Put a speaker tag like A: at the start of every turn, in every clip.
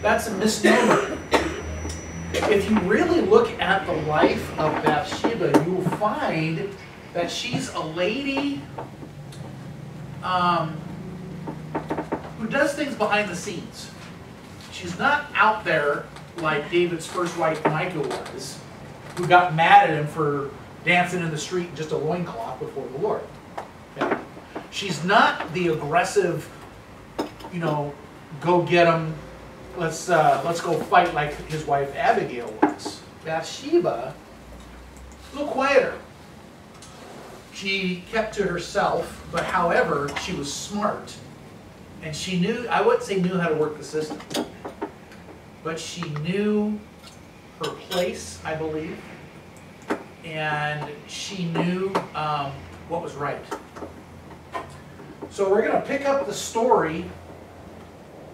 A: That's a misnomer. If you really look at the life of Bathsheba, you will find that she's a lady who does things behind the scenes. She's not out there like David's first wife Micah was, who got mad at him for dancing in the street in just a loincloth before the Lord. Okay? She's not the aggressive, you know, go get him, let's go fight like his wife Abigail was. Bathsheba, a little quieter. She kept to herself, but however, she was smart. And she knew, I wouldn't say knew how to work the system, but she knew her place, I believe, and she knew what was right. So we're going to pick up the story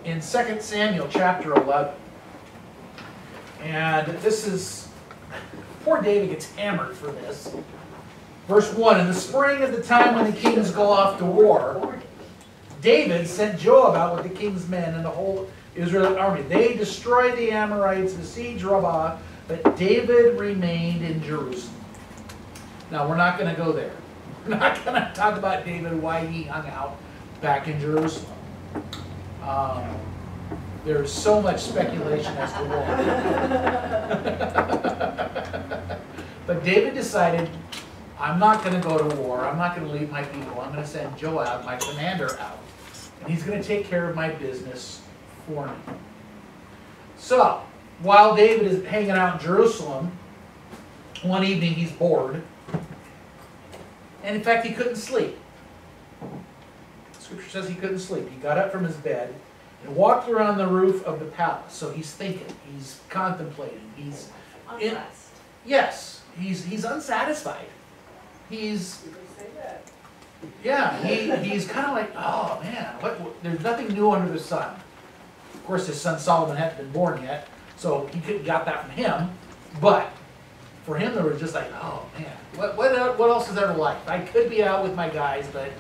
A: in 2 Samuel chapter 11. And this is, poor David gets hammered for this. Verse 1, in the spring of the time when the kings go off to war, David sent Joab out with the king's men and the whole Israelite army. They destroyed the Amorites, besieged Rabbah, but David remained in Jerusalem. Now, we're not going to go there. We're not going to talk about David, why he hung out back in Jerusalem. There's so much speculation as to why. But David decided, I'm not going to go to war. I'm not going to leave my people. I'm going to send Joab, my commander, out. And he's going to take care of my business for me. So, while David is hanging out in Jerusalem, one evening he's bored. And in fact, he couldn't sleep. Scripture says he couldn't sleep. He got up from his bed and walked around the roof of the palace. So he's thinking, he's contemplating, he's
B: unrest.
A: Yes, he's unsatisfied. He's he's kind of like, oh man, there's nothing new under the sun. Of course, his son Solomon hadn't been born yet, so he couldn't got that from him. But for him, there was just like, oh man, what else is there to life? I could be out with my guys, but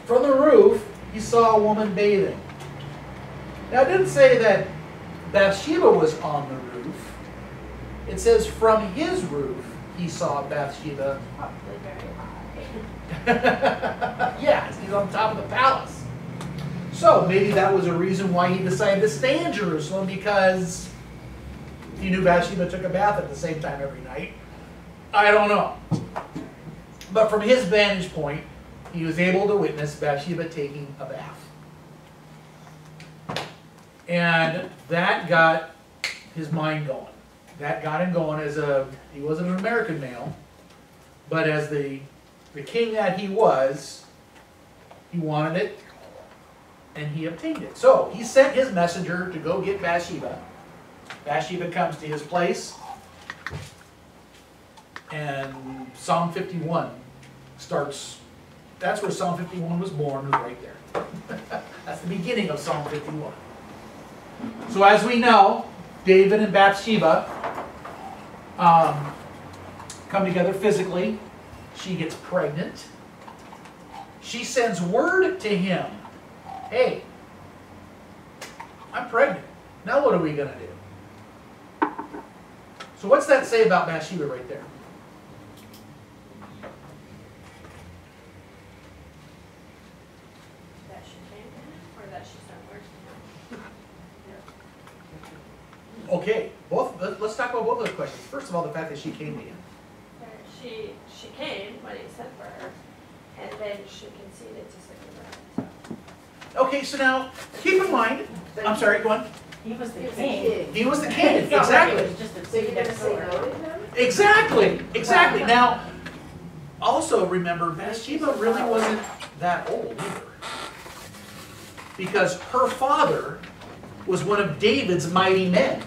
A: from the roof, he saw a woman bathing. Now, it didn't say that Bathsheba was on the roof. It says from his roof, he saw Bathsheba.
B: Probably very high.
A: Yes, he's on top of the palace. So maybe that was a reason why he decided to stay in Jerusalem, because he knew Bathsheba took a bath at the same time every night. I don't know. But from his vantage point, he was able to witness Bathsheba taking a bath. And that got his mind going. That got him going as he wasn't an American male, but as the king that he was, he wanted it, and he obtained it. So he sent his messenger to go get Bathsheba. Bathsheba comes to his place, and Psalm 51 starts. That's where Psalm 51 was born, was right there. That's the beginning of Psalm 51. So as we know, David and Bathsheba come together physically. She gets pregnant. She sends word to him, hey, I'm pregnant. Now what are we going to do? So what's that say about Bathsheba right there?
B: That she came to him, or that she sent word to him?
A: Okay, let's talk about both of those questions. First of all, the fact that she came to him.
B: She came when he sent for her, and then she conceded to send her.
A: Okay, so now, keep in mind, I'm sorry, go on.
C: He was the king.
A: He was the king,
C: It's not like it
A: exactly.
C: was just a
D: So you're going to say
C: door.
D: no to him?
A: Exactly. Now, also remember, Bathsheba really wasn't that old either. Because her father was one of David's mighty men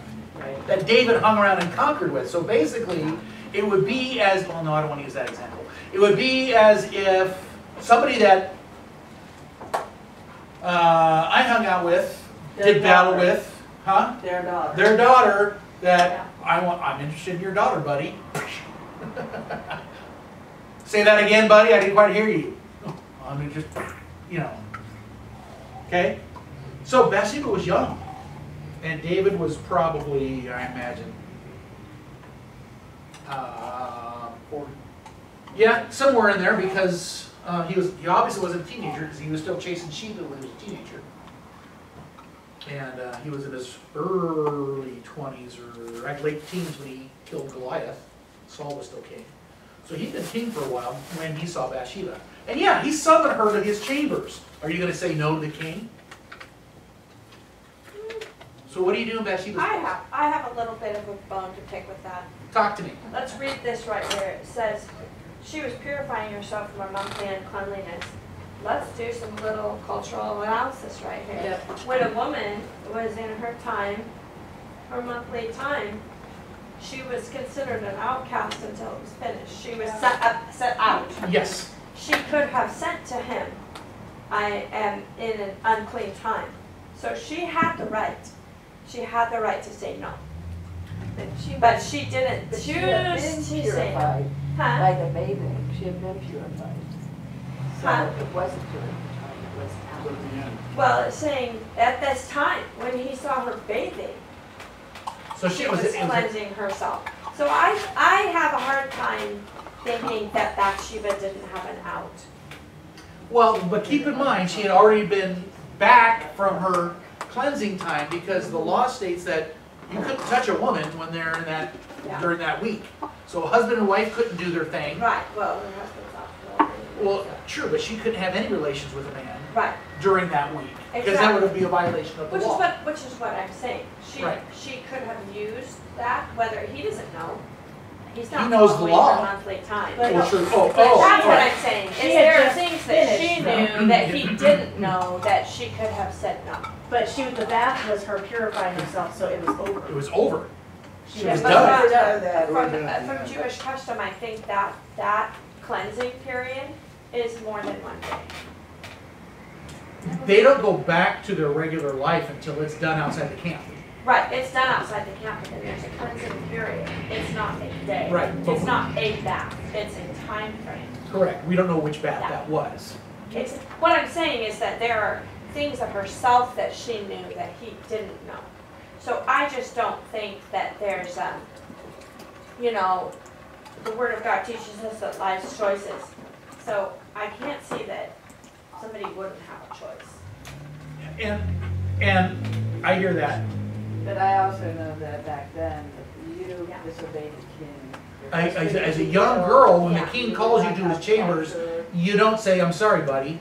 A: that David hung around and conquered with. So basically, it would be as, well, no, I don't want to use that example. It would be as if somebody that I hung out with, did battle with,
C: Their daughter.
A: their daughter, that I'm interested in your daughter, buddy. Say that again, buddy. I didn't quite hear you. I'm interested, Okay? So Bathsheba was young, and David was probably, I imagine,
D: 40.
A: yeah, somewhere in there, because he obviously wasn't a teenager because he was still chasing Sheba when he was a teenager, and he was in his early 20s or late teens when he killed Goliath. Saul was still king, so he'd been king for a while when he saw Bathsheba, and yeah, he summoned her to his chambers. Are you going to say no to the king? So what are you doing, Bathsheba?
B: I have a little bit of a bone to pick with that.
A: Talk to me.
B: Let's read this right here. It says, she was purifying herself from her monthly uncleanliness. Let's do some little cultural analysis right here.
C: Yep.
B: When a woman was in her time, her monthly time, she was considered an outcast until it was finished. She was set out.
A: Yes.
B: She could have said to him, I am in an unclean time. So she had the right. She had the right to say no. But she didn't choose
C: She had been
B: to say no.
C: purified
B: Huh?
C: by the bathing. She had been purified. So
B: Huh?
C: it wasn't during the time, it was
D: At
C: out.
D: the end.
B: Well, it's saying at this time, when he saw her bathing,
A: So
B: she was cleansing herself. So I have a hard time thinking that Bathsheba didn't have an out.
A: Well, but keep in mind, she had already been back from her cleansing time because the law states that you couldn't touch a woman when they're in that
B: Yeah.
A: during that week. So a husband and wife couldn't do their thing.
B: Right, well, her husband's off.
A: Well, sure, but she couldn't have any relations with a man
B: Right,
A: during that week because that
B: Exactly.
A: would be a violation of the
B: which is
A: law.
B: what I'm saying.
A: Right.
B: She could have used that, whether he doesn't know. He's
A: He
B: not
A: knows the
B: following
A: law.
B: her monthly time.
C: But-
A: Well, sure.
B: That's
A: Oh,
B: what I'm saying, is
C: She had
B: there are
C: just
B: things that she
C: finished,
B: knew that he didn't know that she could have said no.
E: But the bath was her purifying herself, so it was over.
A: it was over.
E: She
A: She was
E: had-
A: done.
C: Never know that.
B: From Jewish custom, I think that cleansing period is more than one day.
A: They don't go back to their regular life until it's done outside the camp.
B: Right, it's done outside the camp, but then there's a cleansing period. It's not a day.
A: Right, but-
B: It's not a bath, it's a time frame.
A: Correct. We don't know which bath
B: Yeah.
A: that was.
B: It's, what I'm saying is that there are things of herself that she knew that he didn't know. So I just don't think that there's, the Word of God teaches us that life's choices. So I can't see that somebody wouldn't have a choice.
A: And I hear that.
C: But I also know that back then, if you
B: Yeah.
C: disobeyed the king.
A: As a young girl, when the
B: Yeah.
A: king calls you to his chambers, you don't say, "I'm sorry, buddy."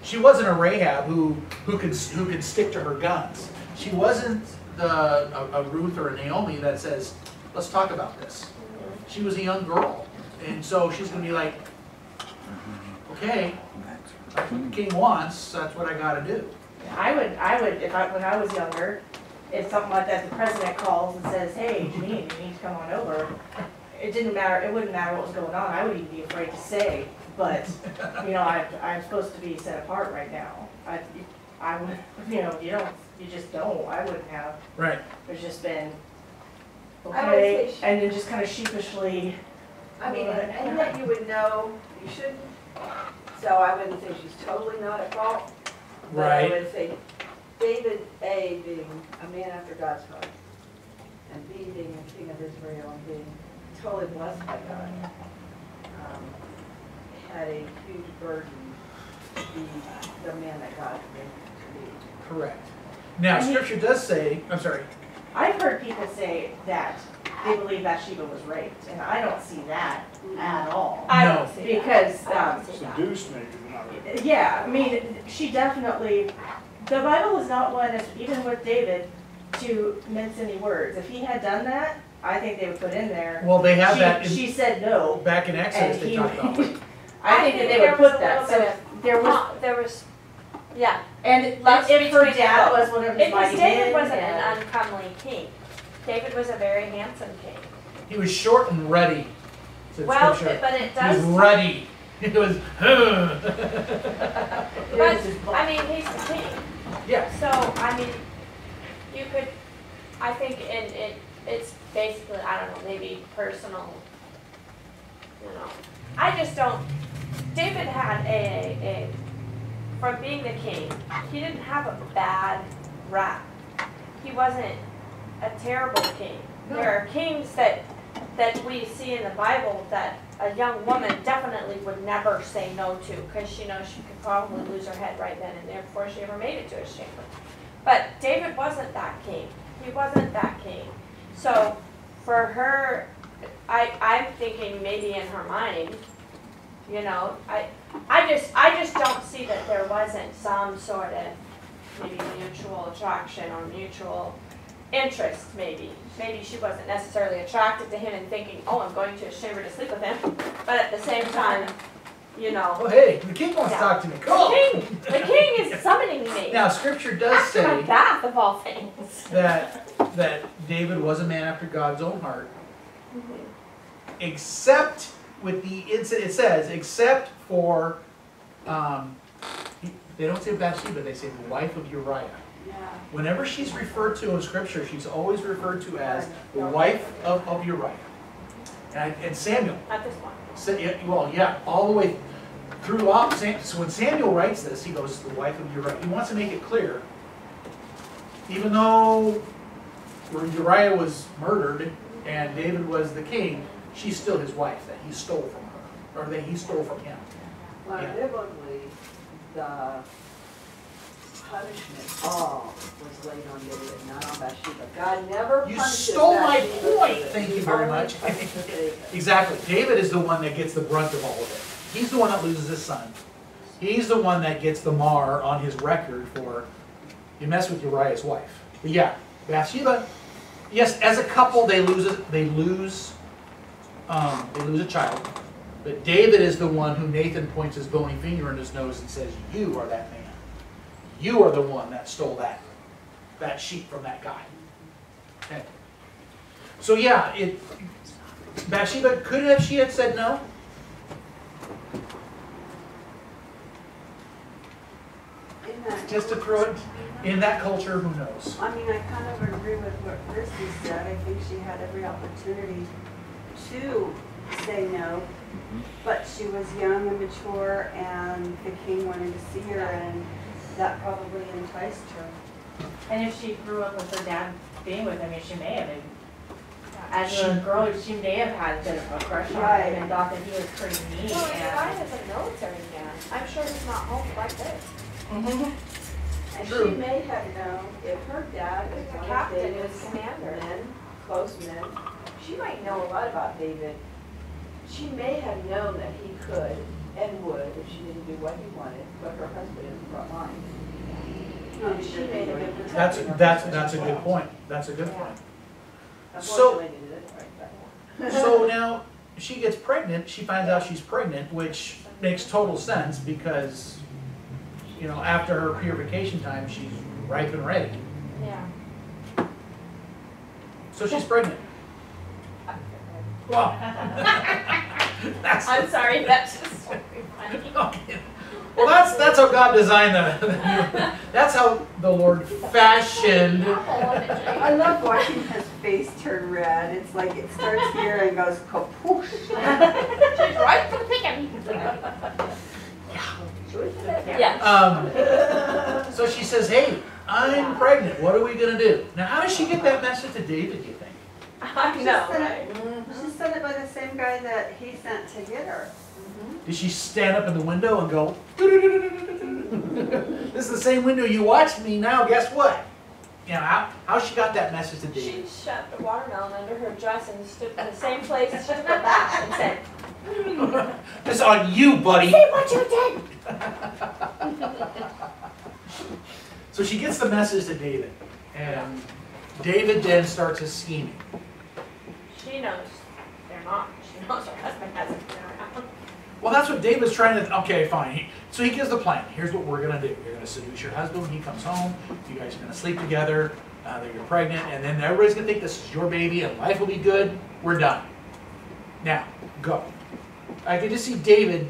A: She wasn't a Rahab who could stick to her guns. She wasn't a Ruth or a Naomi that says, "Let's talk about this." She was a young girl, and so she's going to be like, "Okay, that's what the king wants. That's what I got to do."
E: I would, when I was younger, if something like that, the president calls and says, hey, Janine, you need to come on over. It wouldn't matter what was going on, I would even be afraid to say, but, I'm supposed to be set apart right now. I would, you just don't, I wouldn't have.
A: Right.
E: There's just been,
C: I would
E: okay,
C: say she-
E: and then just kind of sheepishly.
C: I mean, and yet you would know you shouldn't, so I wouldn't say she's totally not at fault. But I
A: Right.
C: would say David, A, being a man after God's heart, and B, being a king of Israel and being totally blessed by God, had a huge burden to be the man that God created him to be.
A: Correct. Now,
E: I mean-
A: Scripture does say, I'm sorry.
E: I've heard people say that they believe Bathsheba was raped, and I don't see that at all.
B: I
A: No.
B: don't see that.
E: Because,
B: I don't see that.
D: Seduced maybe, but not really.
E: yeah, I mean, she definitely, the Bible is not one, even with David, to mince any words. If he had done that, I think they would put in there.
A: Well, they have that in,
E: She said no,
A: back in Exodus.
E: and
A: They
E: he,
A: talk about it.
E: I think that they
B: there
E: would
B: was
E: put
B: a
E: that,
B: little bit
E: so there was,
B: yeah.
E: and
B: Lust
E: if her
B: between
E: dad
B: both.
E: was one of his
B: Because
E: mighty
B: David
E: men,
B: wasn't
E: and-
B: an uncomely king. David was a very handsome king.
A: He was short and ruddy, said
B: Well,
A: Scripture.
B: but it
A: He was
B: does,
A: ruddy. It was,
B: but, I mean, he's the king.
A: yeah.
B: So, I mean, you could, I think it's basically, I don't know, maybe personal, I just don't, David had a from being the king, he didn't have a bad rap. He wasn't a terrible king. There are kings that we see in the Bible that a young woman definitely would never say no to, because she knows she could probably lose her head right then and there before she ever made it to his chamber. But David wasn't that king. He wasn't that king. So for her, I'm thinking maybe in her mind, you know, I just don't see that there wasn't some sort of maybe mutual attraction or mutual interest, maybe. Maybe she wasn't necessarily attracted to him and thinking, oh, I'm going to his chamber to sleep with him. But at the same time, you know.
A: Oh, hey, the king wants to talk to me. Cool.
B: The king is summoning me.
A: Now, Scripture does
B: After my
A: say
B: bath of all things.
A: that David was a man after God's own heart,
B: Mhm.
A: except with the incident. It says, except for, they don't say Bathsheba, they say the wife of Uriah.
C: Yeah.
A: Whenever she's referred to in Scripture, she's always referred to as the wife of Uriah. And Samuel.
B: At this point.
A: Well, yeah, all the way throughout. So when Samuel writes this, he goes, the wife of Uriah. He wants to make it clear, even though Uriah was murdered and David was the king, she's still his wife that he stole from her, or that he stole from him.
C: Well,
A: Yeah.
C: biblically, the punishment all was laid on David, not on Bathsheba. God never
A: You
C: punishes
A: stole my
C: Bathsheba.
A: point. Thank you very
C: Only
A: much.
C: punishes David.
A: Exactly. David is the one that gets the brunt of all of it. He's the one that loses his son. He's the one that gets the mar on his record for you mess with Uriah's wife. But yeah, Bathsheba. Yes, as a couple, they lose a child. But David is the one who Nathan points his bony finger in his nose and says, "You are that man. You are the one that stole that sheep from that guy." Okay. So yeah, Bathsheba could have she had said no.
C: In that
A: Just to throw it in that culture, who knows?
C: I mean, I kind of agree with what Christy said. I think she had every opportunity to say no, but she was young and mature, and the king wanted to see her, and that probably enticed her.
E: And if she grew up with her dad being with him, I mean, she may have been, as a girl, she may have had a bit of a crush on
C: Right.
E: him and thought that he was pretty neat.
B: Well,
E: and
B: Uriah's a military man. I'm sure he's not home like this.
C: And
A: True.
C: she may have known if her dad was
B: The
C: one of
B: captain
C: David's
B: was commander.
C: men, close men, she might know a lot about David. She may have known that he could and would, if she didn't do what he wanted, but her husband is the front line. And she may have been protecting her
A: That's
C: husband
A: a
C: as
A: good
C: well.
A: point. That's a good point.
C: Unfortunately, they did it right,
A: So now she gets pregnant. She finds out she's pregnant, which makes total sense because, you know, after her purification time, she's ripe and ready.
B: Yeah.
A: So she's pregnant. Well, that's
B: I'm sorry, that's just so funny.
A: okay. Well, that's how God designed the that's how the Lord fashioned.
C: I love watching his face turn red. It's like it starts here and goes kapoosh.
B: She's right for the picking. Yeah.
A: So she says, "Hey, I'm pregnant. What are we gonna do?" Now, how does she get that message to David? You think?
B: I know, right?
C: She sent it by the same guy that he sent to get her.
A: Did she stand up in the window and go, "This is the same window you watched me. Now, guess what?" You know, how she got that message to
B: She
A: David?
B: shoved a watermelon under her dress and stood in the same place she took her back and said,
A: This is on you, buddy.
B: "See what you did."
A: So she gets the message to David, and David then starts his scheming.
B: She knows they're not. She knows her husband hasn't been around.
A: Well, that's what David's trying to. Okay, fine. So he gives the plan. Here's what we're gonna do. You're gonna seduce your husband when he comes home. You guys are gonna sleep together. That you're pregnant, and then everybody's gonna think this is your baby, and life will be good. We're done. Now, go. I can just see David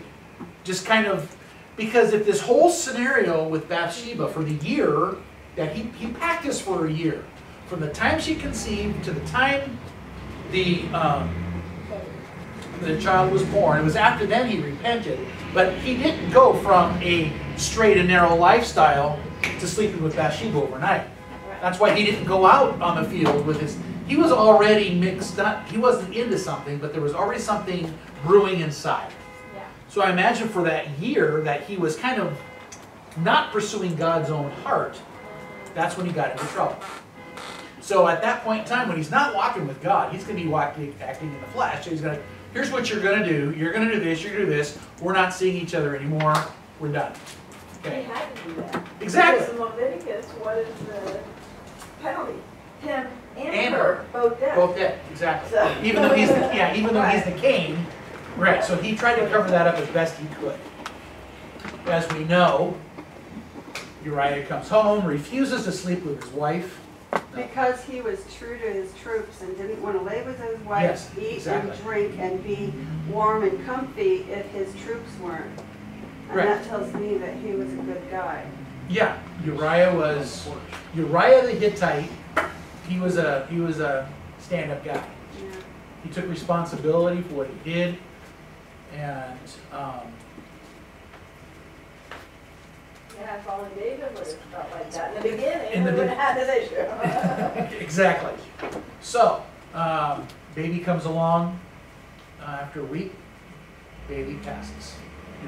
A: just kind of, because if this whole scenario with Bathsheba for the year that he practiced for a year, from the time she conceived to the time the the child was born. It was after then he repented, but he didn't go from a straight and narrow lifestyle to sleeping with Bathsheba overnight. That's why he didn't go out on the field with his, he was already mixed up. He wasn't into something, but there was already something brewing inside.
B: Yeah.
A: So I imagine for that year that he was kind of not pursuing God's own heart, that's when he got into trouble. So at that point in time, when he's not walking with God, he's going to be acting in the flesh. So he's going to, here's what you're going to do. You're going to do this, you're going to do this. We're not seeing each other anymore. We're done.
F: He
A: Okay.
F: had to do that.
A: Exactly.
F: Because in Leviticus, what is the penalty? Him and
A: And
F: her, both dead.
A: Both dead, exactly.
F: So-
A: Even though he's the, even though he's the Cain, right? So he tried to cover that up as best he could. As we know, Uriah comes home, refuses to sleep with his wife.
C: Because he was true to his troops and didn't want to lay with his wife,
A: Yes,
C: eat
A: exactly.
C: and drink and be warm and comfy if his troops weren't. And
A: Right.
C: that tells me that he was a good guy.
A: Yeah, Uriah the Hittite. He was a stand-up guy.
C: Yeah.
A: He took responsibility for what he did, and
F: Yeah, if only David would have felt like that in the beginning,
A: In the
F: we would have had this issue.
A: exactly. So, baby comes along after a week. Baby passes.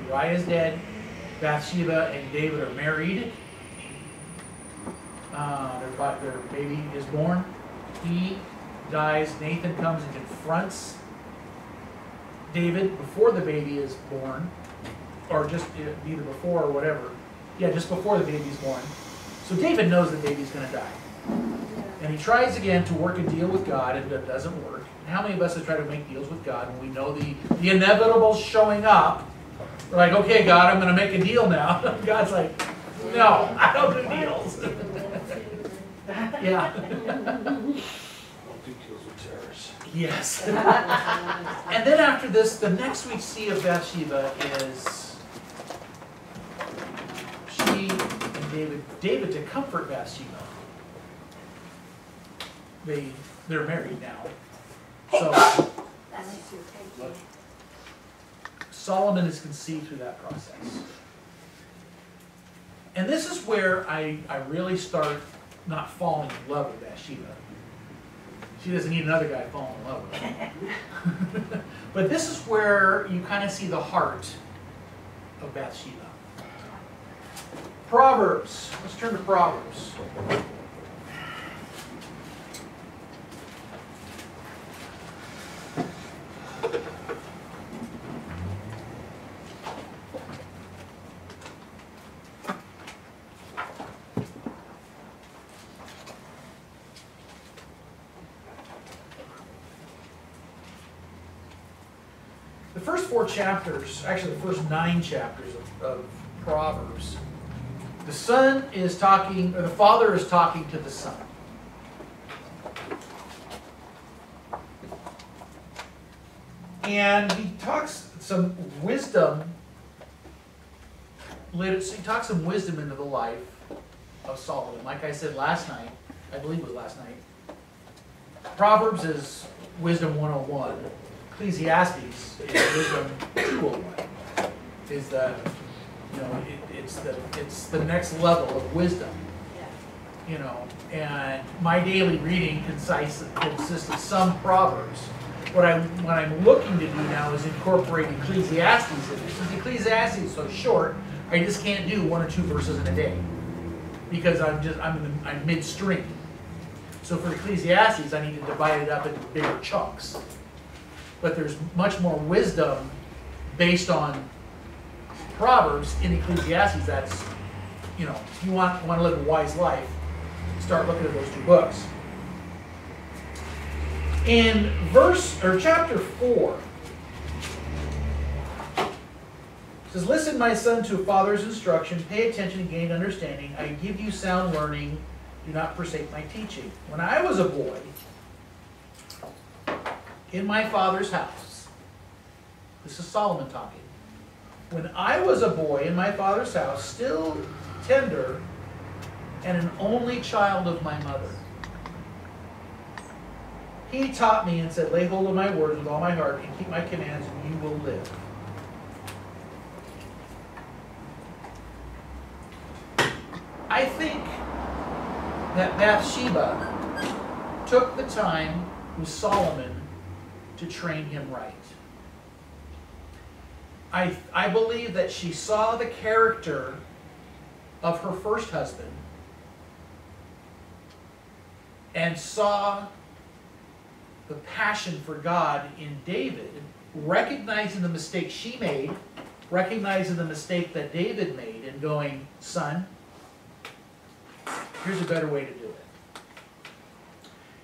A: Uriah is dead. Bathsheba and David are married. Their baby is born. He dies. Nathan comes and confronts David before the baby is born, or just either before or whatever. Yeah, just before the baby's born. So David knows the baby's going to die. And he tries again to work a deal with God, and it doesn't work. And how many of us have tried to make deals with God when we know the inevitable showing up? We're like, okay, God, I'm going to make a deal now. God's like, no, I don't do deals. Yeah. Yes. And then after this, the next we see of Bathsheba is she and David to comfort Bathsheba. They're married now. So Solomon is conceived through that process. And this is where I really start not falling in love with Bathsheba. She doesn't need another guy to fall in love with her. But this is where you kind of see the heart of Bathsheba. Proverbs. Let's turn to Proverbs. The first 4 chapters, actually the first 9 chapters of Proverbs, the son is talking, or the father is talking to the son. And he talks some wisdom, he talks some wisdom into the life of Solomon. Like I said last night, I believe it was last night, Proverbs is wisdom 101. Ecclesiastes is wisdom 201. Is the, you know, it's the next level of wisdom. You know, and my daily reading consists of some Proverbs. What I'm looking to do now is incorporate Ecclesiastes in it. Since Ecclesiastes is so short, I just can't do 1 or 2 verses in a day because I'm midstream. So for Ecclesiastes, I need to divide it up into bigger chunks. But there's much more wisdom based on Proverbs in Ecclesiastes. That's, you know, if you want to live a wise life, start looking at those 2 books. In chapter 4, it says, "Listen, my son, to a father's instruction. Pay attention and gain understanding. I give you sound learning. Do not forsake my teaching. When I was a boy, in my father's house," this is Solomon talking, "when I was a boy in my father's house, still tender and an only child of my mother, He taught me and said, lay hold of my words with all my heart and keep my commands and you will live. I think that Bathsheba took the time with Solomon to train him right. I believe that she saw the character of her first husband and saw the passion for God in David, recognizing the mistake she made, recognizing the mistake that David made, and going, son, here's a better way to do it.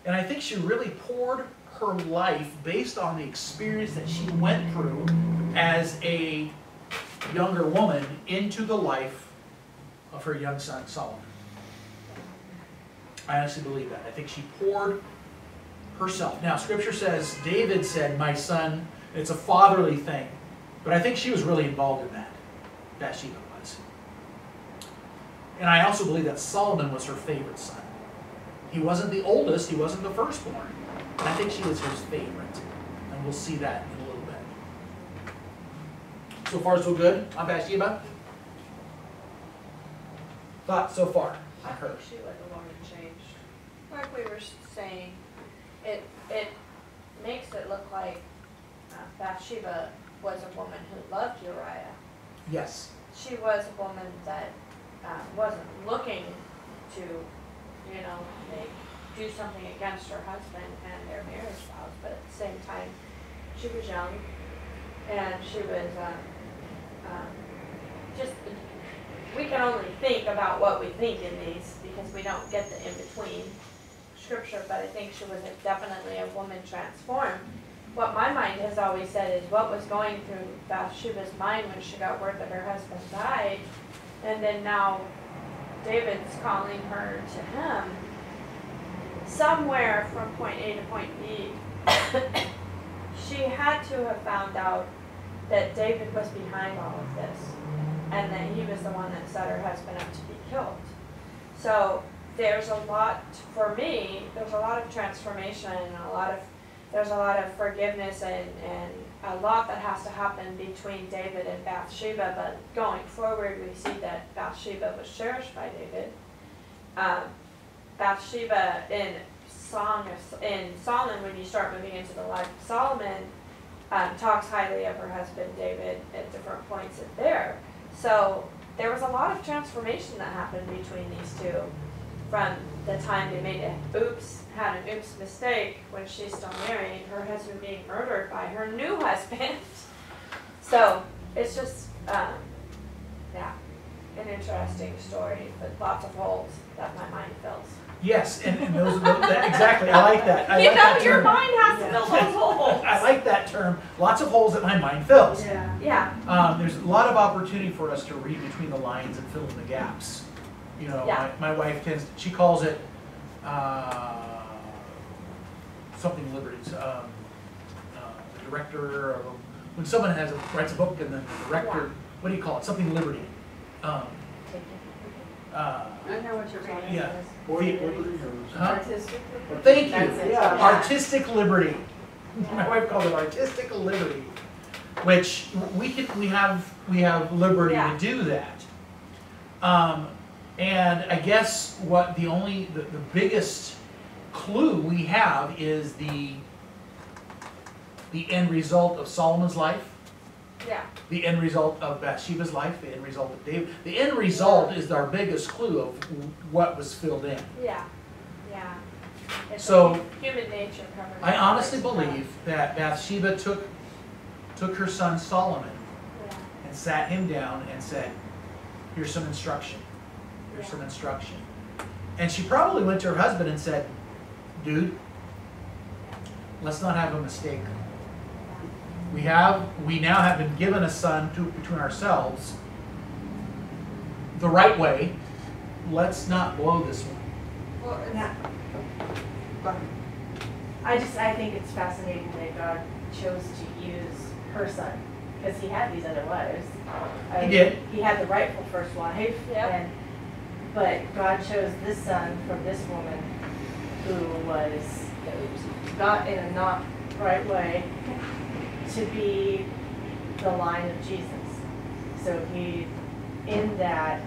A: And I think she really poured her life based on the experience that she went through as a younger woman into the life of her young son, Solomon. I honestly believe that. I think she poured herself. Now, Scripture says, David said, my son, it's a fatherly thing. But I think she was really involved in that. Bathsheba was. And I also believe that Solomon was her favorite son. He wasn't the oldest, he wasn't the firstborn. I think she was his favorite. And we'll see that in a little bit. So far, so good on Bathsheba? Thoughts so far
B: I
A: on her?
B: think she let the woman change. Like we were saying, it makes it look like Bathsheba was a woman who loved Uriah.
A: Yes.
B: She was a woman that wasn't looking to, do something against her husband and their marriage vows, but at the same time, she was young, and she was just, we can only think about what we think in these, because we don't get the in-between scripture, but I think she was definitely a woman transformed. What my mind has always said is what was going through Bathsheba's mind when she got word that her husband died, and then now David's calling her to him. Somewhere from point A to point B, she had to have found out that David was behind all of this, and that he was the one that set her husband up to be killed. So there's a lot, for me, there's a lot of transformation, and there's a lot of forgiveness, and a lot that has to happen between David and Bathsheba, but going forward we see that Bathsheba was cherished by David. Bathsheba in Solomon, when you start moving into the life of Solomon, talks highly of her husband David at different points in there. So there was a lot of transformation that happened between these two, from the time they had an oops mistake when she's still married, her husband being murdered by her new husband. So it's just, an interesting story, but lots of holes that my mind fills.
A: Yes, and those exactly. I like that.
B: Your mind has to fill those holes.
A: I like that term. Lots of holes that my mind fills.
B: Yeah.
A: There's a lot of opportunity for us to read between the lines and fill in the gaps. My wife she calls it something liberties. The director, when someone writes a book and then the director, what do you call it? Something liberty.
C: I know what you're talking
A: Yeah.
C: about.
E: Artistic.
A: Thank you.
E: That's it.
A: Yeah. Artistic liberty. My wife calls it artistic liberty, which we have liberty to do that. And I guess what the biggest clue we have is the end result of Solomon's life.
B: Yeah.
A: The end result of Bathsheba's life, the end result of David. The end result is our biggest clue of what was filled in.
B: Yeah. It's
A: So,
B: like human nature covered.
A: I honestly believe that Bathsheba took her son Solomon and sat him down and said, here's some instruction. Here's some instruction. And she probably went to her husband and said, dude, let's not have a mistake. We now have been given a son between ourselves the right way. Let's not blow this one.
E: I think it's fascinating that God chose to use her son, because he had these other wives.
A: He did.
E: He had the rightful first wife,
B: Yep.
E: but God chose this son from this woman who was got in a not right way to be the line of Jesus. So he, in that,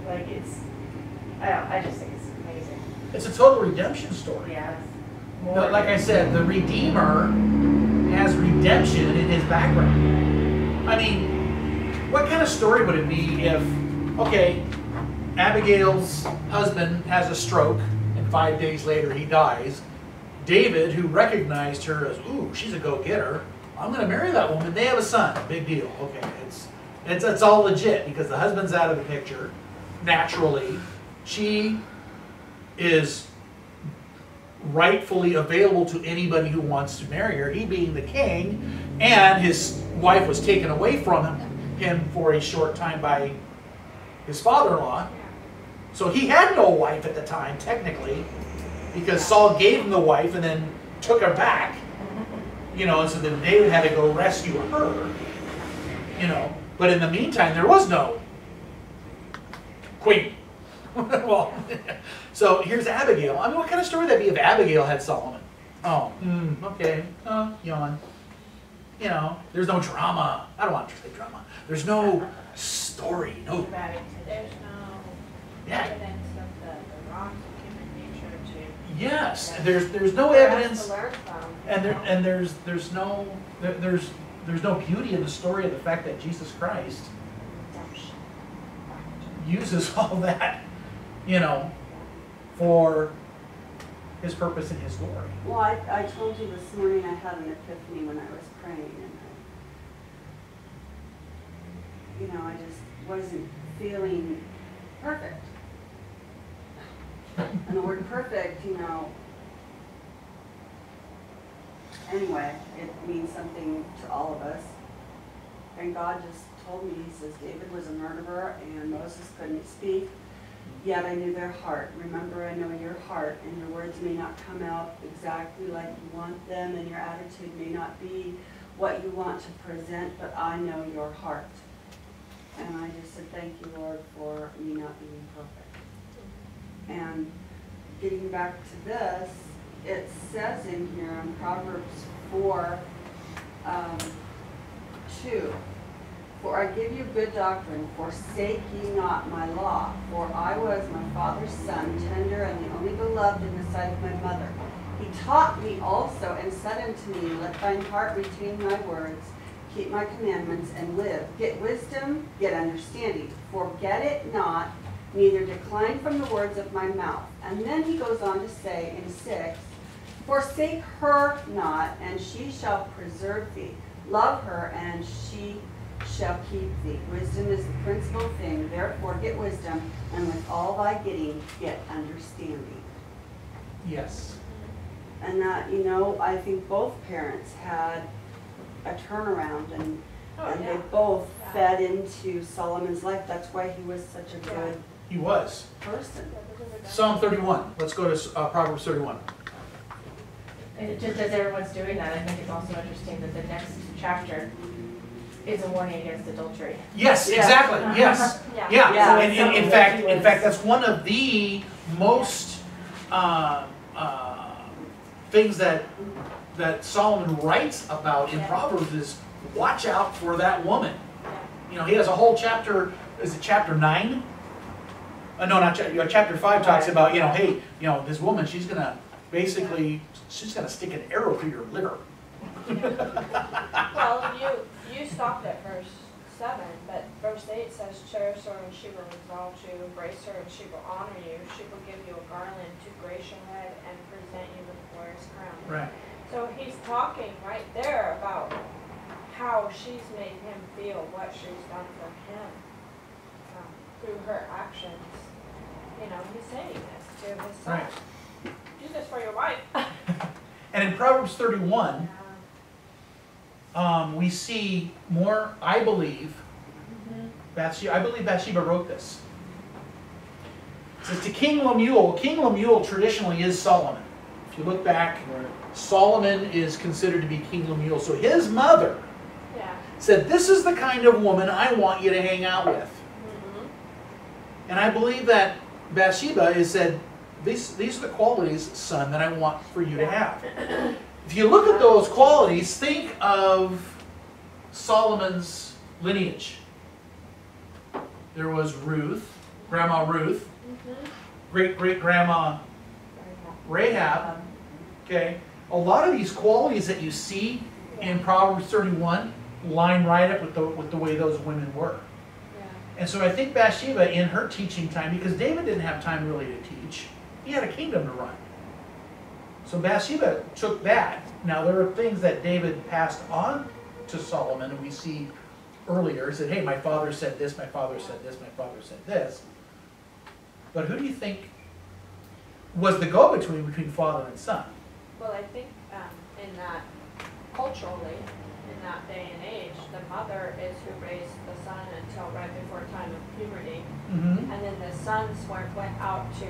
E: like I just think it's amazing.
A: It's a total redemption story.
E: Yeah.
A: But like I said, the Redeemer has redemption in his background. I mean, what kind of story would it be if, okay, Abigail's husband has a stroke and 5 days later he dies. David, who recognized her as, ooh, she's a go-getter, I'm going to marry that woman. They have a son. Big deal. Okay, it's all legit because the husband's out of the picture. Naturally, she is rightfully available to anybody who wants to marry her, he being the king, and his wife was taken away from him for a short time by his father-in-law. So he had no wife at the time, technically, because Saul gave him the wife and then took her back. You know, and so then David had to go rescue her. You know, but in the meantime, there was no queen. Well, so here's Abigail. I mean, what kind of story would that be if Abigail had Solomon? Oh, okay. Yawn. You know, there's no drama. I don't want to say drama. There's no story. No.
B: There's no
A: Yeah.
B: evidence of the wrongs of human nature to.
A: Yes. There's no
B: for us
A: evidence,
B: to learn from.
A: and there's no beauty in the story of the fact that Jesus Christ uses all that, you know, for his purpose and his glory.
C: Well, I told you this morning I had an epiphany when I was praying, and I just wasn't feeling perfect. And the word perfect, anyway, it means something to all of us. And God just told me, he says, David was a murderer and Moses couldn't speak, yet I knew their heart. Remember, I know your heart, and your words may not come out exactly like you want them, and your attitude may not be what you want to present, but I know your heart. And I just said, thank you, Lord, for me not being perfect. And getting back to this, it says in here in Proverbs 4, 2, for I give you good doctrine, forsake ye not my law. For I was my father's son, tender and the only beloved in the sight of my mother. He taught me also, and said unto me, let thine heart retain my words, keep my commandments, and live. Get wisdom, get understanding. Forget it not, neither decline from the words of my mouth. And then he goes on to say in 6, forsake her not, and she shall preserve thee. Love her, and she shall keep thee. Wisdom is the principal thing. Therefore get wisdom, and with all thy getting, get understanding.
A: Yes.
C: And that, I think both parents had a turnaround, and they both fed into Solomon's life. That's why he was such a good
A: He was.
C: person.
A: Psalm 31. Let's go to Proverbs 31.
E: And just as everyone's doing that, I think it's also interesting that the next chapter is a warning against adultery.
A: Yes, exactly. Yes.
B: Yeah.
A: Yeah.
E: Yeah.
A: And in fact, that's one of the most things that Solomon writes about in Proverbs is watch out for that woman. He has a whole chapter. Is it chapter 9? No, not chapter 5 talks about hey, this woman, she's gonna stick an arrow through your liver.
B: Well, you stopped at verse 7, but verse 8 says, cherish her and she will exalt you, embrace her and she will honor you, she will give you a garland to grace your head and present you with a glorious crown.
A: Right.
B: So he's talking right there about how she's made him feel, what she's done for him through her actions. He's saying this to his son.
A: Right.
B: Do this for your wife.
A: And in Proverbs 31, we see more, I believe, Bathsheba wrote this. It says to King Lemuel traditionally is Solomon. If you look back, Solomon is considered to be King Lemuel. So his mother said, this is the kind of woman I want you to hang out with. And I believe that Bathsheba is said, these are the qualities, son, that I want for you to have. If you look at those qualities, think of Solomon's lineage. There was Ruth, Grandma Ruth, great-great-grandma Rahab. Okay, a lot of these qualities that you see in Proverbs 31 line right up with the way those women were. And so I think Bathsheba, in her teaching time, because David didn't have time really to teach, he had a kingdom to run. So Bathsheba took that. Now there are things that David passed on to Solomon, and we see earlier, he said, hey, my father said this, my father said this, my father said this. But who do you think was the go-between between father and son?
B: Well, I think in that, culturally, in that day and age, the mother is who raised the son until right before time of puberty.
A: Mm-hmm.
B: And then the sons went out to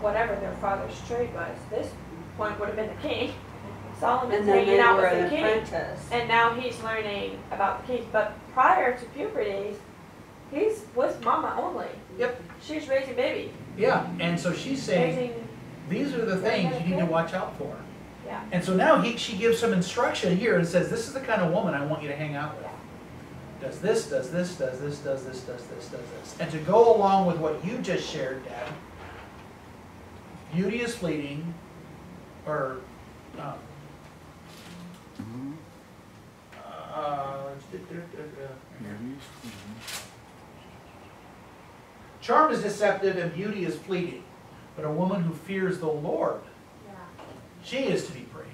B: whatever their father's trade was. This point would have been the king. Solomon's
C: And then
B: hanging
C: they
B: out
C: were
B: with
C: an
B: the king.
C: apprentice.
B: And now he's learning about the king. But prior to puberty, he's with mama only.
A: Yep.
B: She's raising baby.
A: Yeah, and so she's saying,
B: Raising,
A: these are the things you need to watch out for.
B: yeah.
A: And so now she gives some instruction here and says, this is the kind of woman I want you to hang out with. Does this, does this, does this, does this, does this, does this. And to go along with what you just shared, Dad, beauty is fleeting, or charm is deceptive and beauty is fleeting, but a woman who fears the Lord,
B: Yeah.
A: she is to be praised.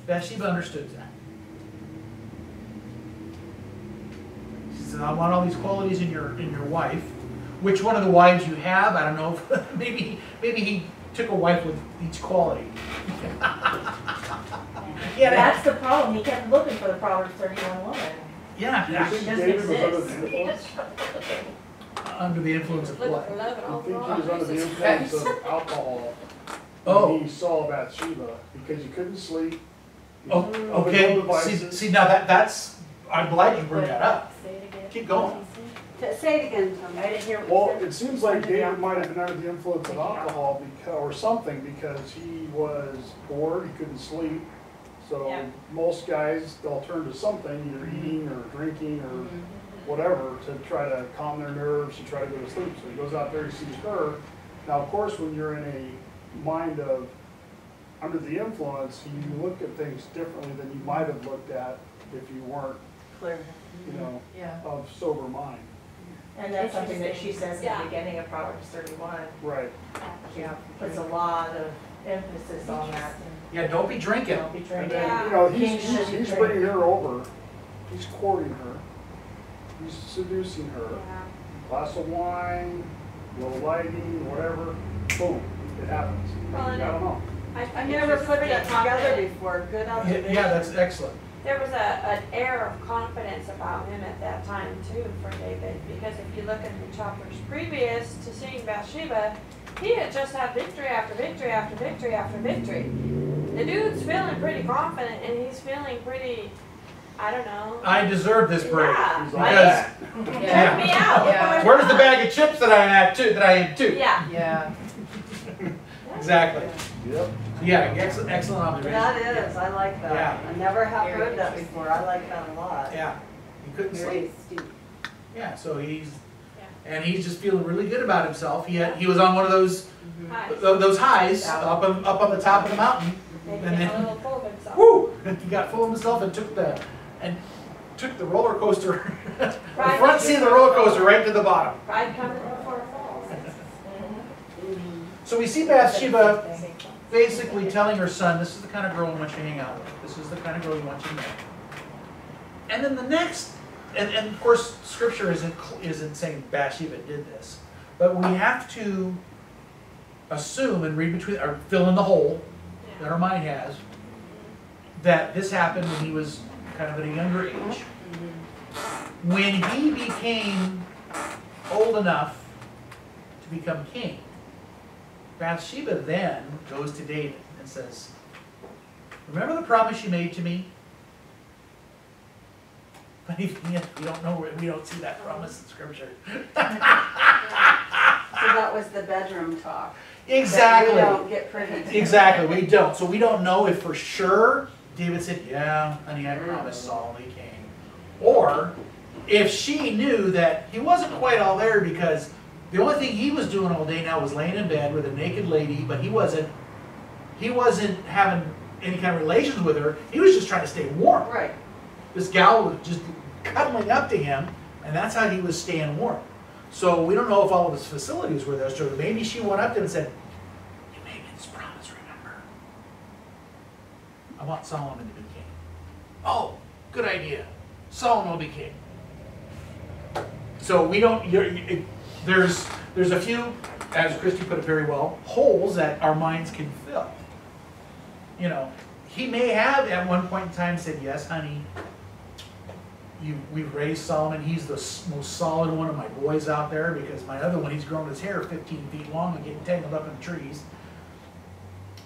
A: Bathsheba understood that. She said, I want all these qualities in your wife. Which one of the wives you have, I don't know. maybe he took a wife with each quality. Yeah,
E: That's the problem, he kept looking for the Proverbs 31 woman.
A: yeah,
D: Do you think
E: doesn't
D: David was under
E: exist.
D: the influence?
A: under the influence of
B: Look
A: what?
B: for love and
D: I
B: all
D: think
B: the
D: he
B: wrong
D: was under the
B: reasons.
D: influence of alcohol
A: Oh.
D: when he saw Bathsheba because he couldn't sleep. He
A: Oh,
D: was
A: okay.
D: on devices.
A: See now that's I'm glad you bring that up.
B: Say it again.
A: Keep going.
C: Say it again,
E: I
C: Tom.
E: didn't hear what
D: Well,
E: you said.
D: it seems like David might have been under the influence of alcohol or something because he was bored, he couldn't sleep. So
B: Yeah.
D: most guys, they'll turn to something, either eating or drinking or whatever, to try to calm their nerves, to try to go to sleep. So he goes out there, he sees her. Now, of course, when you're in a mind of under the influence, you look at things differently than you might have looked at if you weren't,
C: Clear.
D: you know,
E: Yeah,
D: of sober mind.
E: and that's something that she says in
B: Yeah.
E: the beginning of Proverbs 31.
D: Right.
E: She puts a lot of emphasis on that.
A: Yeah, don't be drinking.
E: Don't be
D: And
E: drinking.
D: then,
B: Yeah.
D: you know,
E: King should be
D: he's
E: drinking.
D: bringing her over, he's courting her, he's seducing her.
B: Yeah.
D: Glass of wine, low lighting, whatever, boom, it happens.
B: Well,
D: I
B: and
D: don't know.
C: I never put that together before. Good observation.
A: Yeah, that's excellent.
B: There was an air of confidence about him at that time too for David, because if you look at the chapters previous to seeing Bathsheba, he had just had victory after victory after victory after victory. The dude's feeling pretty confident and he's feeling pretty, I don't know.
A: I deserve this break.
B: Yeah.
D: He's all
A: Because
D: that.
B: Check me out.
E: Yeah.
A: where's the bag of chips that I had too? That I had too.
B: Yeah.
E: Yeah.
A: Exactly.
D: Yep.
A: Yeah, excellent observation.
C: That is, I like that.
A: Yeah.
C: I never have
E: Very
C: heard that
E: interesting.
C: before. I like that a lot.
A: Yeah, he couldn't
C: Very
A: sleep.
C: astute.
A: Yeah, so he's
B: Yeah.
A: and he's just feeling really good about himself. He was on one of those
B: Hi.
A: those highs up on the top of the mountain.
B: Making
A: And then-
B: a little full of himself.
A: Woo! He got full of himself and took the roller coaster, the
B: Right.
A: front seat of the roller coaster right to the bottom.
B: Pride comes before it falls.
A: So we see Bathsheba basically telling her son, this is the kind of girl I want you to hang out with. This is the kind of girl you want you to marry. And then the next, and of course scripture isn't saying Bathsheba did this, but we have to assume and read between, or fill in the hole that our mind has, that this happened when he was kind of at a younger age. When he became old enough to become king, Bathsheba then goes to David and says, remember the promise you made to me? But even yet, we don't see that promise in scripture.
C: So that was the bedroom talk.
A: Exactly.
C: We don't get privy to.
A: Exactly, we don't. So we don't know if for sure David said, yeah, honey, I promised Solomon the king. Or if she knew that he wasn't quite all there because the only thing he was doing all day now was laying in bed with a naked lady, but he wasn't having any kind of relations with her. He was just trying to stay warm.
C: Right.
A: This gal was just cuddling up to him, and that's how he was staying warm. So we don't know if all of his facilities were there. So maybe she went up to him and said, you made me this promise, remember? I want Solomon to be king. Oh, good idea. Solomon will be king. So we don't, there's a few, as Christy put it very well, holes that our minds can fill. You know, he may have at one point in time said, yes, honey, we've raised Solomon. He's the most solid one of my boys out there because my other one, he's grown his hair 15 feet long and getting tangled up in the trees.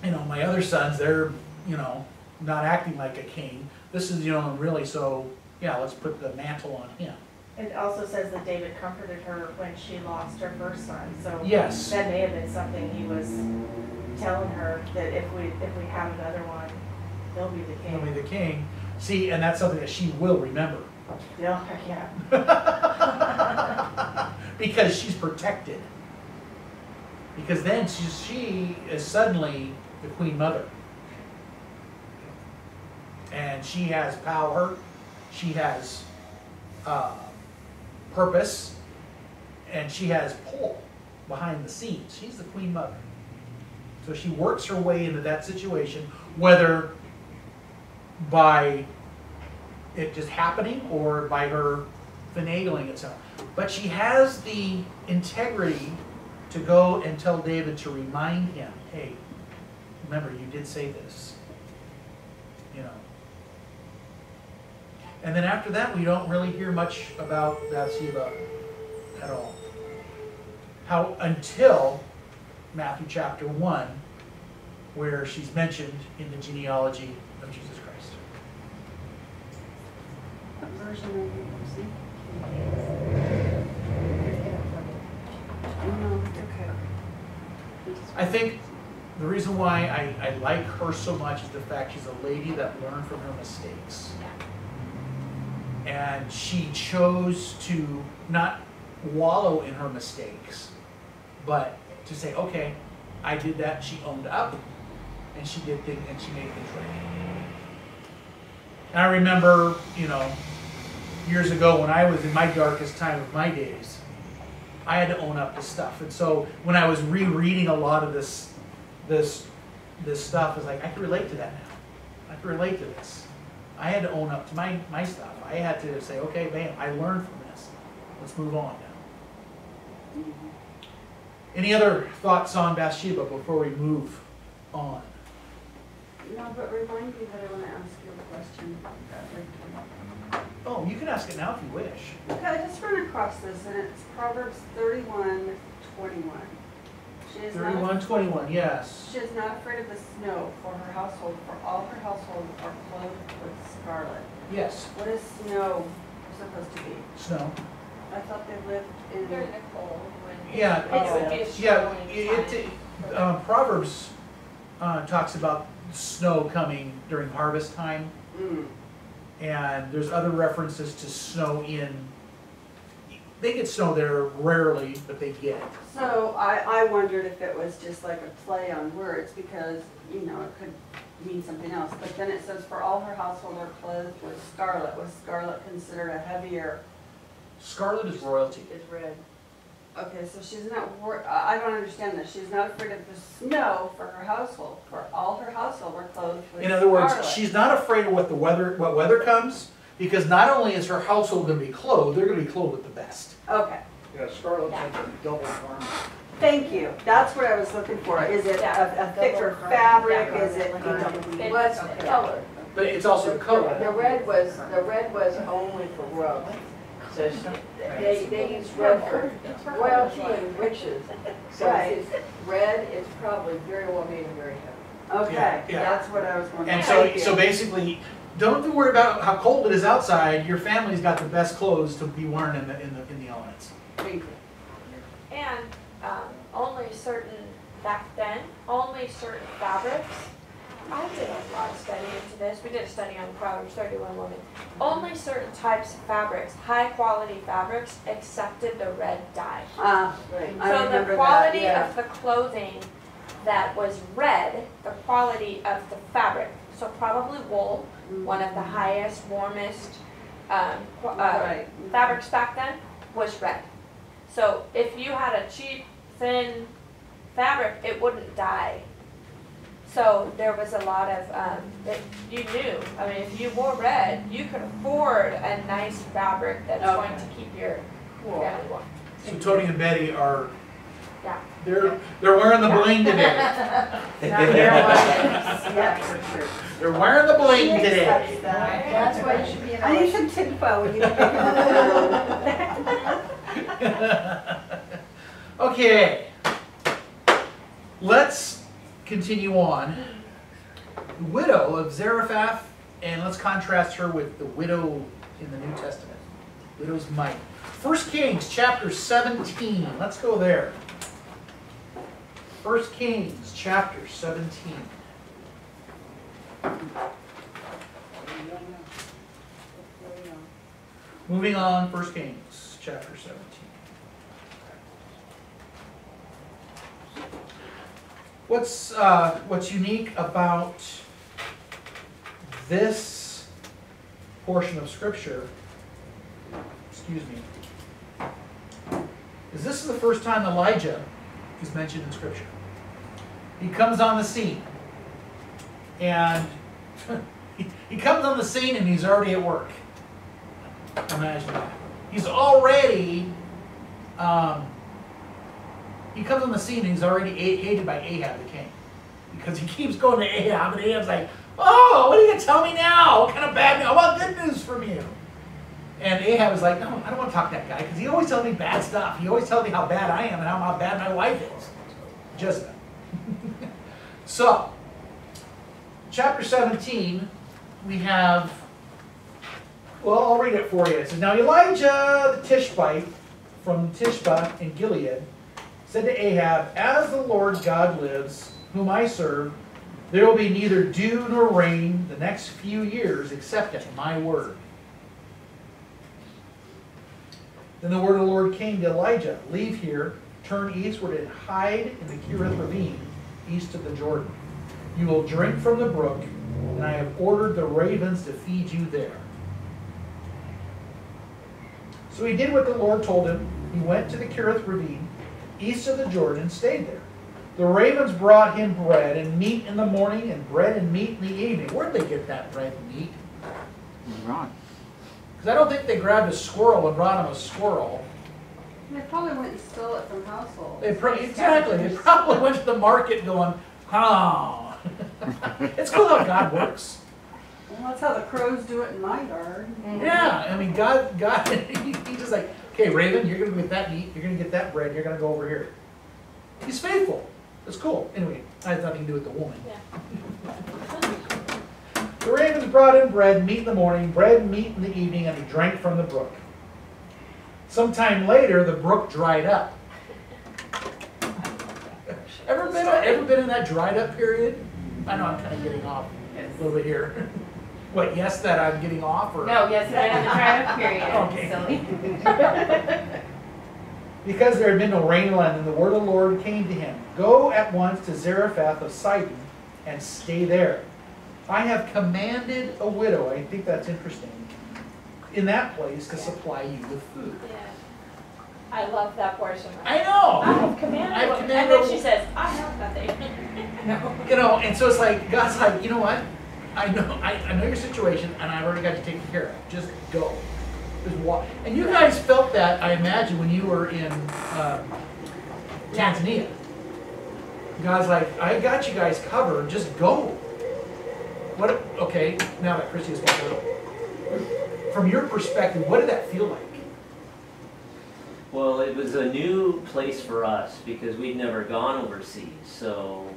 A: You know, my other sons, they're, you know, not acting like a king. This is, you know, really, so, yeah, let's put the mantle on him.
E: It also says that David comforted her when she lost her first son, so
A: Yes.
E: that may have been something he was telling her, that if we have another one, he'll be the king.
A: He'll be the king. See, and that's something that she will remember.
E: Yeah, yeah.
A: Because she's protected. Because then she is suddenly the queen mother. And she has power, she has purpose, and she has pull behind the scenes. She's the queen mother. So she works her way into that situation, whether by it just happening or by her finagling itself. But she has the integrity to go and tell David to remind him, hey, remember you did say this. You know. And then after that, we don't really hear much about Bathsheba at all. How until Matthew chapter 1, where she's mentioned in the genealogy of Jesus Christ.
C: What version are you using? No, okay.
A: I think the reason why I like her so much is the fact she's a lady that learned from her mistakes. And she chose to not wallow in her mistakes, but to say, okay, I did that, she owned up, and she did things, and she made things right. And I remember, you know, years ago when I was in my darkest time of my days, I had to own up to stuff. And so when I was rereading a lot of this stuff, it's like, I can relate to that now. I can relate to this. I had to own up to my stuff. I had to say, okay, bam, I learned from this. Let's move on now. Any other thoughts on Bathsheba before we move on?
C: No, but remind me that I want to ask you a question.
A: Oh, you can ask it now if you wish.
C: Okay, I just run across this, and it's Proverbs 31:21. She is not
A: 31:21, yes.
C: She is not afraid of the snow for her household, for all her household are clothed with scarlet.
A: Yes,
C: What is snow supposed to be?
A: snow.
C: I thought they lived in.
F: During the cold, when.
A: Yeah,
F: It's
A: yeah.
F: snowing time.
A: Proverbs talks about snow coming during harvest time,
C: Mm.
A: and there's other references to snow in. They get snow there rarely, but they get it.
C: So I wondered if it was just like a play on words because, you know, it could mean something else. But then it says, for all her household are clothed with scarlet. Was scarlet considered a heavier?
A: Scarlet is royalty.
F: Is red.
C: Okay, so she's not, I don't understand this. She's not afraid of the snow for her household. For all her household are clothed with scarlet.
A: In other words, she's not afraid of what weather comes, because not only is her household going to be clothed, they're going to be clothed with the best.
C: Okay,
D: Yeah, scarlet's like a double garment.
C: thank you. That's what I was looking for. Is it a thicker
E: Double
C: fabric?
E: garment,
C: Is it?
E: like a double garment.
F: Well, it's color.
A: But it's also
F: The
A: color.
F: red was only for royalty. So they use red for royalty and riches. So
C: Right.
F: if it's red, it's probably very well made and very heavy.
C: Okay,
A: Yeah.
C: that's what I was wondering.
A: And
C: Thank you.
A: so basically, don't be worried about how cold it is outside. Your family's got the best clothes to be wearing in the elements.
C: Thank you.
B: And only certain back then, only certain fabrics. I did a lot of study into this. We did a study on Proverbs 31 women. Only certain types of fabrics, high quality fabrics, accepted the red dye.
C: Right. I
B: So
C: remember
B: the quality
C: that, yeah.
B: of the clothing that was red, the quality of the fabric, so probably wool, one of the highest, warmest
C: Right.
B: fabrics back then, was red. So if you had a cheap, thin fabric, it wouldn't dye. So there was a lot of, that you knew, I mean, if you wore red, you could afford a nice fabric that's going to keep your family warm.
A: So Tony and Betty are,
B: Yeah.
A: they're wearing the bling today.
C: Yeah, for sure.
A: They're wearing the bling today.
F: That's why you should be in
C: I need
F: a
C: some tinfoil when you pick it up.
A: Okay. Let's continue on. The widow of Zarephath, and let's contrast her with the widow in the New Testament. Widow's mite. 1 Kings chapter 17. Let's go there. 1 Kings chapter 17. Moving on, 1 Kings chapter 17. What's unique about this portion of Scripture, excuse me, is this is the first time Elijah is mentioned in Scripture. He comes on the scene, and he comes on the scene and he's already at work. Imagine that. He's already, he comes on the scene and he's already hated by Ahab the king. Because he keeps going to Ahab, and Ahab's like, oh, what are you going to tell me now? What kind of bad news? I want good news from you. And Ahab is like, no, I don't want to talk to that guy, because he always tells me bad stuff. He always tells me how bad I am and how bad my wife is. Jezebel. So, chapter 17, we have, well, I'll read it for you. It says, now Elijah the Tishbite from Tishba in Gilead said to Ahab, as the Lord God lives, whom I serve, there will be neither dew nor rain the next few years except at my word. Then the word of the Lord came to Elijah, leave here, turn eastward and hide in the Kerith ravine east of the Jordan. You will drink from the brook, and I have ordered the ravens to feed you there. So he did what the Lord told him. He went to the Kerith ravine east of the Jordan and stayed there. The ravens brought him bread and meat in the morning and bread and meat in the evening. Where'd they get that bread and meat?
G: Right.
A: Because I don't think they grabbed a squirrel and brought him a squirrel.
C: They probably went and stole it from households.
A: Exactly. They probably went to the market going, oh. It's cool how God works.
C: Well, that's how the crows do it in my yard.
A: Yeah, I mean, God, he's just like, okay, Raven, you're going to get that meat, you're going to get that bread, you're going to go over here. He's faithful. It's cool. Anyway, that has nothing to do with the woman.
B: Yeah.
A: The ravens brought in bread, meat in the morning, bread and meat in the evening, and he drank from the brook. Sometime later, the brook dried up. Ever been in that dried up period? I know I'm kind of getting off a little bit here. What, yes, that I'm getting off? Or?
E: No, yes, right in the trial period.
A: Okay.
E: Silly.
A: Because there had been no rain in the land, and the word of the Lord came to him, go at once to Zarephath of Sidon and stay there. I have commanded a widow, I think that's interesting, in that place to supply you with food.
B: Yeah. I love that portion.
A: I know!
B: I have commanded.
A: I have
B: And
A: commanded.
B: then she says, I have nothing.
A: You know, and so it's like, God's like, you know what? I know your situation, and I've already got you taken care of. Just go. Just walk. And you guys felt that, I imagine, when you were in Tanzania. God's like, I got you guys covered. Just go. What? Okay, now that Christy has gone through, from your perspective, what did that feel like?
H: Well, it was a new place for us because we'd never gone overseas. So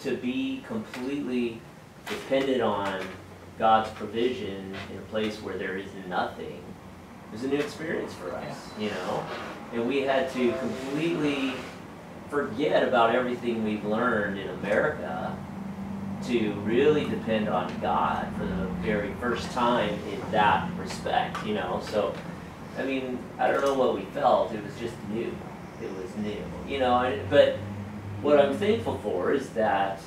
H: to be completely dependent on God's provision in a place where there is nothing was a new experience for us, you know? And we had to completely forget about everything we've learned in America to really depend on God for the very first time in that respect, you know. So, I mean, I don't know what we felt. It was just new. It was new, you know. But what I'm thankful for is that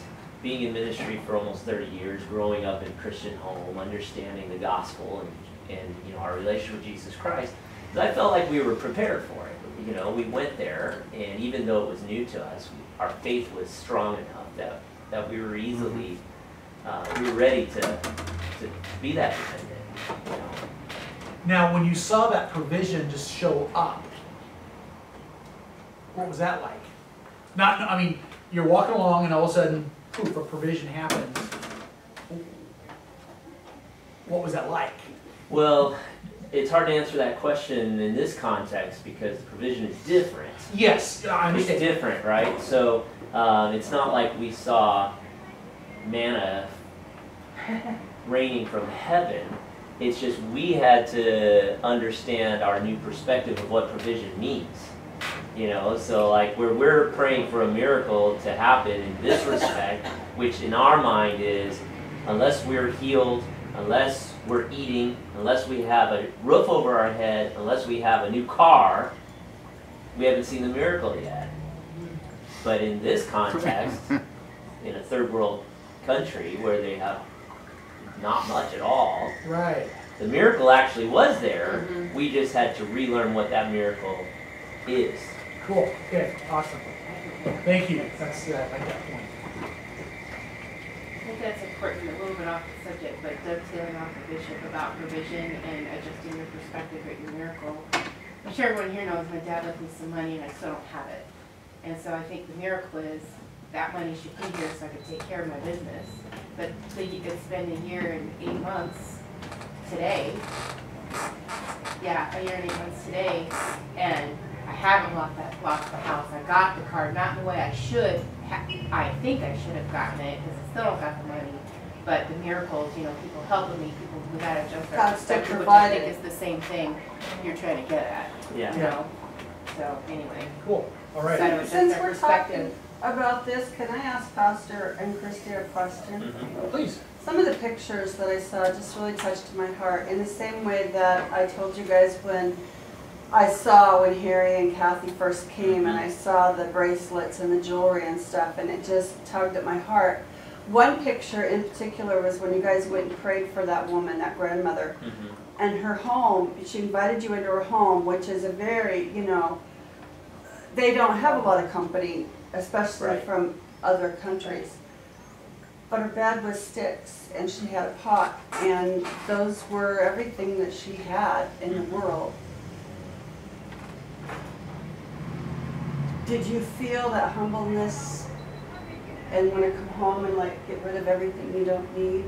H: being in ministry for almost 30 years, growing up in a Christian home, understanding the gospel and you know, our relationship with Jesus Christ, I felt like we were prepared for it. You know, we went there, and even though it was new to us, our faith was strong enough that we were easily, we were ready to be that dependent. You know?
A: Now, when you saw that provision just show up, what was that like? I mean, you're walking along and all of a sudden, poof, a provision happens. What was that like?
H: Well, it's hard to answer that question in this context because the provision is different.
A: Yes, I
H: It's
A: understand.
H: different, right? So it's not like we saw manna raining from heaven. It's just we had to understand our new perspective of what provision means. You know, so like where we're praying for a miracle to happen in this respect, which in our mind is, unless we're healed, unless we're eating, unless we have a roof over our head, unless we have a new car, we haven't seen the miracle yet. But in this context, in a third world country where they have not much at all,
A: Right.
H: the miracle actually was there. We just had to relearn what that miracle is.
A: Cool. Okay. Awesome. Thank you. That's I like that point.
G: I think that's important, a little bit off the subject, but dovetailing off the bishop about provision and adjusting your perspective at your miracle. I'm sure everyone here knows my dad left me some money and I still don't have it. And so I think the miracle is that money should be here so I could take care of my business. But so you could spend a year and 8 months today, a year and 8 months today, and I haven't lost the house. I got the car, not in the way I should. I think I should have gotten it because I still don't got the money. But the miracles, you know, people helping me, people who got to adjust their
C: God still
G: perspective, which I think
C: provided.
G: is the same thing you're trying to get at.
H: Yeah.
G: You know. So anyway,
A: Cool. All right.
G: so to adjust
C: Since
G: their
C: we're
G: perspective.
C: talking about this, can I ask Pastor and Christy a question?
A: Please.
C: Some of the pictures that I saw just really touched my heart in the same way that I told you guys when I saw when Harry and Kathy first came and I saw the bracelets and the jewelry and stuff, and it just tugged at my heart. One picture in particular was when you guys went and prayed for that woman, that grandmother, and her home. She invited you into her home, which is a very, you know, they don't have a lot of company, especially
H: Right.
C: from other countries. But her bed was sticks, and she had a pot, and those were everything that she had in the world. Did you feel that humbleness and want to come home and like get rid of everything you don't need?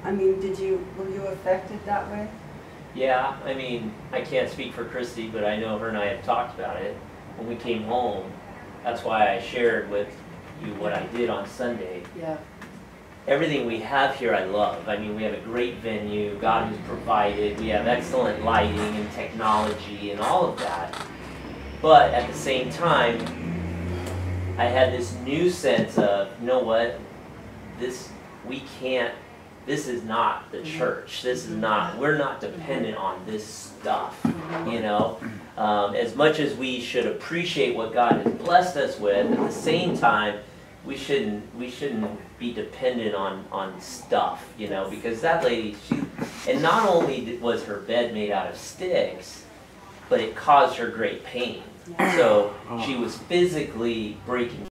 C: I mean, were you affected that way?
H: Yeah, I mean, I can't speak for Christy, but I know her and I have talked about it. When we came home, that's why I shared with you what I did on Sunday.
G: Yeah.
H: Everything we have here I love. I mean, we have a great venue, God has provided, we have excellent lighting and technology and all of that. But at the same time, I had this new sense of, you know what, this is not the church. This is not, we're not dependent on this stuff, you know. As much as we should appreciate what God has blessed us with, at the same time, we shouldn't be dependent on stuff, you know, because that lady, and not only was her bed made out of sticks, but it caused her great pain. So she was physically breaking